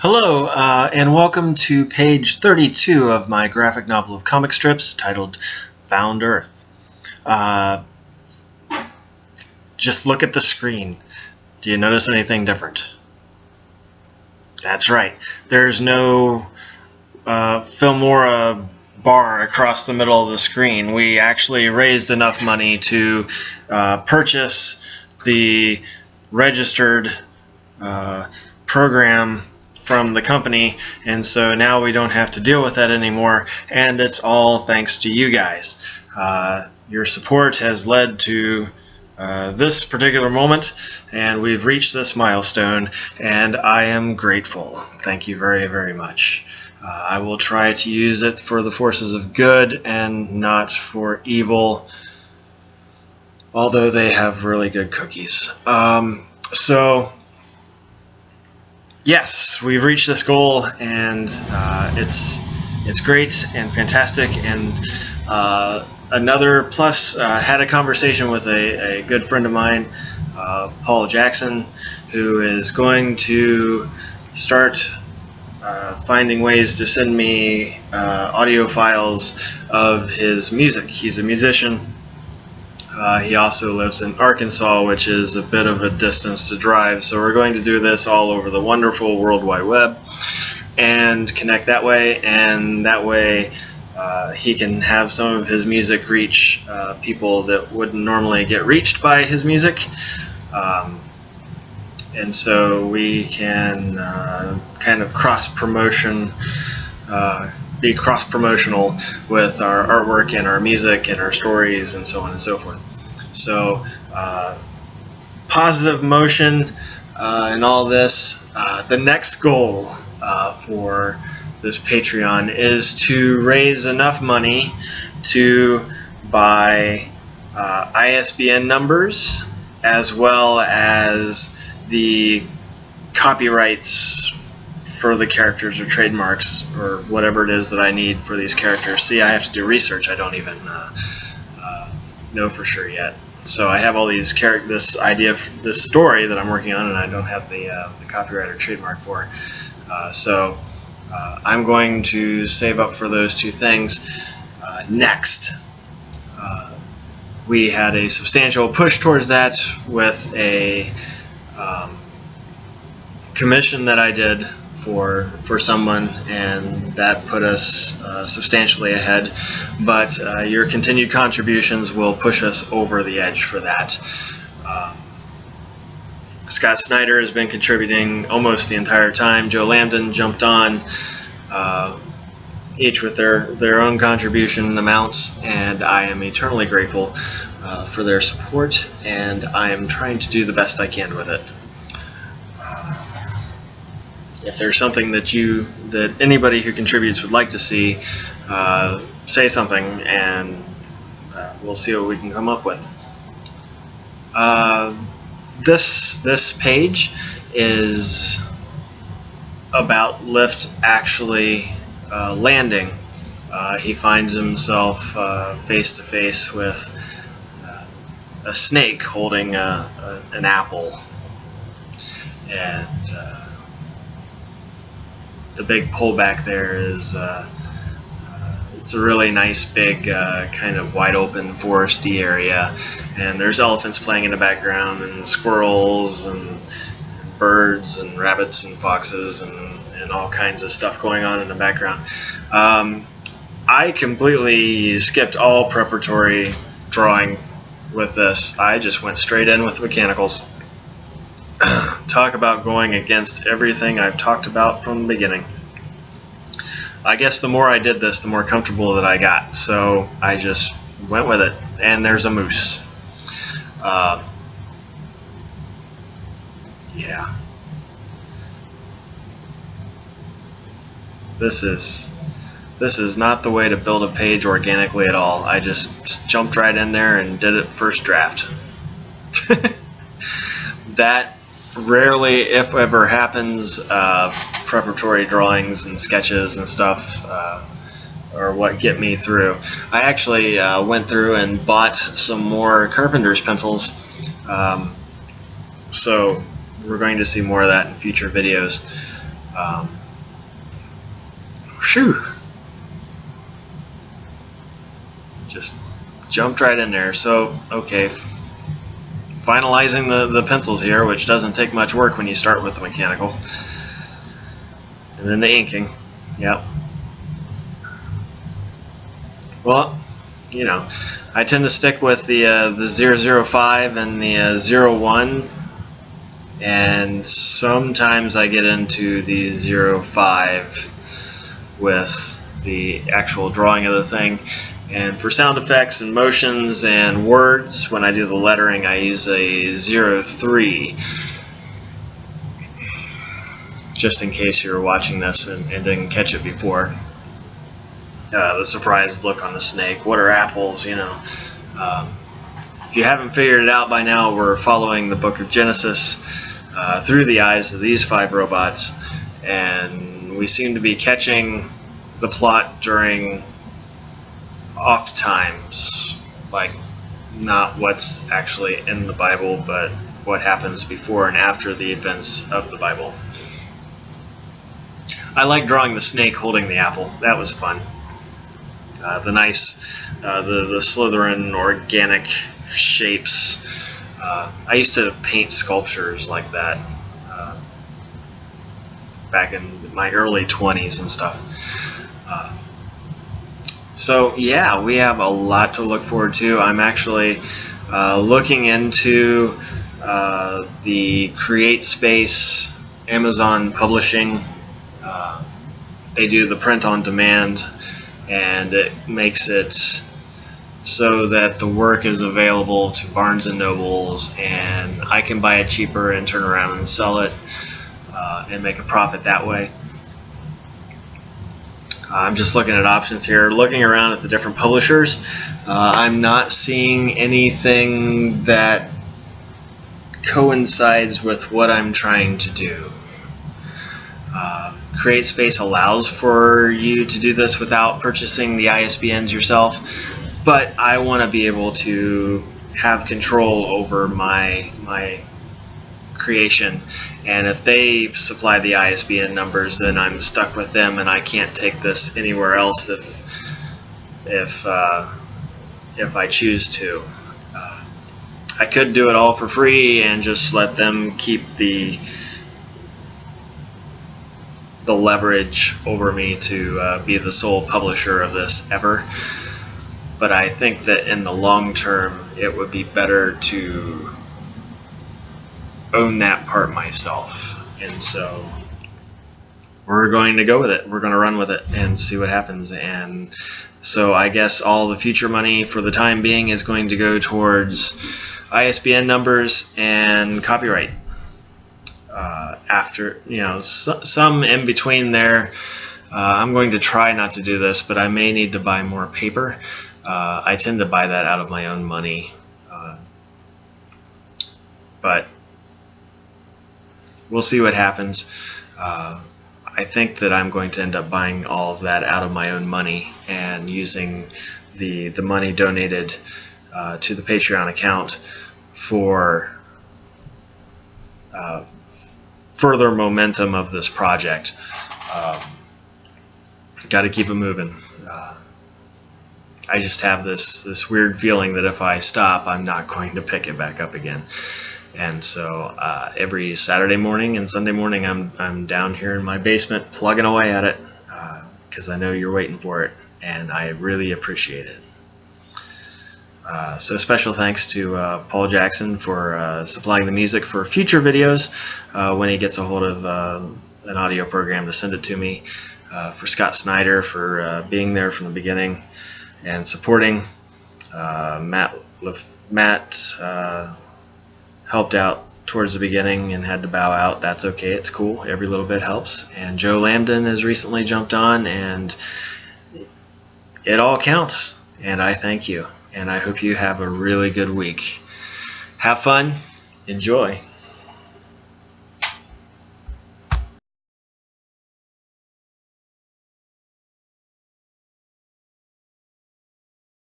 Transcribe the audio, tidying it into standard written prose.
Hello, and welcome to page 32 of my graphic novel of comic strips titled Found Earth. Just look at the screen. Do you notice anything different? That's right. There's no Filmora bar across the middle of the screen. We actually raised enough money to purchase the registered program from the company, and so now we don't have to deal with that anymore, and it's all thanks to you guys. Your support has led to this particular moment, and we've reached this milestone, and I am grateful. Thank you very, very much. I will try to use it for the forces of good and not for evil, although they have really good cookies. Yes, we've reached this goal, and it's great and fantastic. And another plus, had a conversation with a good friend of mine, Paul Jackson, who is going to start finding ways to send me audio files of his music. He's a musician. He also lives in Arkansas, which is a bit of a distance to drive, so we're going to do this all over the wonderful World Wide Web and connect that way, and that way he can have some of his music reach people that wouldn't normally get reached by his music, and so we can kind of cross-promotion, be cross-promotional with our artwork and our music and our stories and so on and so forth. So positive motion in all this. The next goal for this Patreon is to raise enough money to buy ISBN numbers as well as the copyrights for the characters or trademarks or whatever it is that I need for these characters. See, I have to do research. I don't even know for sure yet. So I have all these this idea, this story that I'm working on, and I don't have the copyright or trademark for. So I'm going to save up for those two things. Next, we had a substantial push towards that with a commission that I did for someone, and that put us substantially ahead, but your continued contributions will push us over the edge for that. Scott Snyder has been contributing almost the entire time. Joe Lambden jumped on, each with their own contribution amounts, and I am eternally grateful for their support, and I am trying to do the best I can with it. If there's something that anybody who contributes would like to see, say something, and we'll see what we can come up with. This page is about Lift actually landing. He finds himself face to face with a snake holding an apple, and the big pullback there is it's a really nice big kind of wide open foresty area, and there's elephants playing in the background, and squirrels and birds and rabbits and foxes and all kinds of stuff going on in the background. I completely skipped all preparatory drawing with this. I just went straight in with the mechanicals. Talk about going against everything I've talked about from the beginning. I guess the more I did this, the more comfortable that I got, so I just went with it. And there's a moose. Yeah. This is not the way to build a page organically at all. I just jumped right in there and did it first draft. That rarely, if ever, happens. Preparatory drawings and sketches and stuff are what get me through. I actually went through and bought some more Carpenter's pencils, so we're going to see more of that in future videos. Whew. Just jumped right in there. So, okay, finalizing the pencils here, which doesn't take much work when you start with the mechanical. And then the inking. Yep. Well, you know, I tend to stick with the 005 and the 01, and sometimes I get into the 05 with the actual drawing of the thing. And for sound effects and motions and words, when I do the lettering, I use a 03, just in case you were watching this and didn't catch it before. The surprised look on the snake. What are apples, you know? If you haven't figured it out by now, we're following the book of Genesis through the eyes of these 5 robots, and we seem to be catching the plot during off times, like not what's actually in the Bible, but what happens before and after the events of the Bible. I like drawing the snake holding the apple. That was fun. The nice, the Slytherin organic shapes. I used to paint sculptures like that back in my early 20s and stuff. So yeah, we have a lot to look forward to. I'm actually looking into the CreateSpace Amazon publishing. They do the print on demand, and it makes it so that the work is available to Barnes & Nobles, and I can buy it cheaper and turn around and sell it and make a profit that way. I'm just looking at options here, looking around at the different publishers. I'm not seeing anything that coincides with what I'm trying to do. CreateSpace allows for you to do this without purchasing the ISBNs yourself, but I want to be able to have control over my creation, and if they supply the ISBN numbers, then I'm stuck with them, and I can't take this anywhere else if I choose to. I could do it all for free and just let them keep the leverage over me to be the sole publisher of this ever. But I think that in the long term, it would be better to own that part myself. And so we're going to go with it. We're going to run with it and see what happens. And so I guess all the future money for the time being is going to go towards ISBN numbers and copyright. After, you know, some in between there. I'm going to try not to do this, but I may need to buy more paper. I tend to buy that out of my own money, but we'll see what happens. I think that I'm going to end up buying all of that out of my own money and using the money donated to the Patreon account for further momentum of this project. Got to keep it moving. I just have this weird feeling that if I stop, I'm not going to pick it back up again. And so every Saturday morning and Sunday morning, I'm down here in my basement plugging away at it because I know you're waiting for it, and I really appreciate it. So special thanks to Paul Jackson for supplying the music for future videos when he gets a hold of an audio program to send it to me. For Scott Snyder for being there from the beginning and supporting. Matt helped out towards the beginning and had to bow out. That's okay, it's cool, every little bit helps. And Joe Lambden has recently jumped on, and it all counts, and I thank you, and I hope you have a really good week. Have fun, enjoy.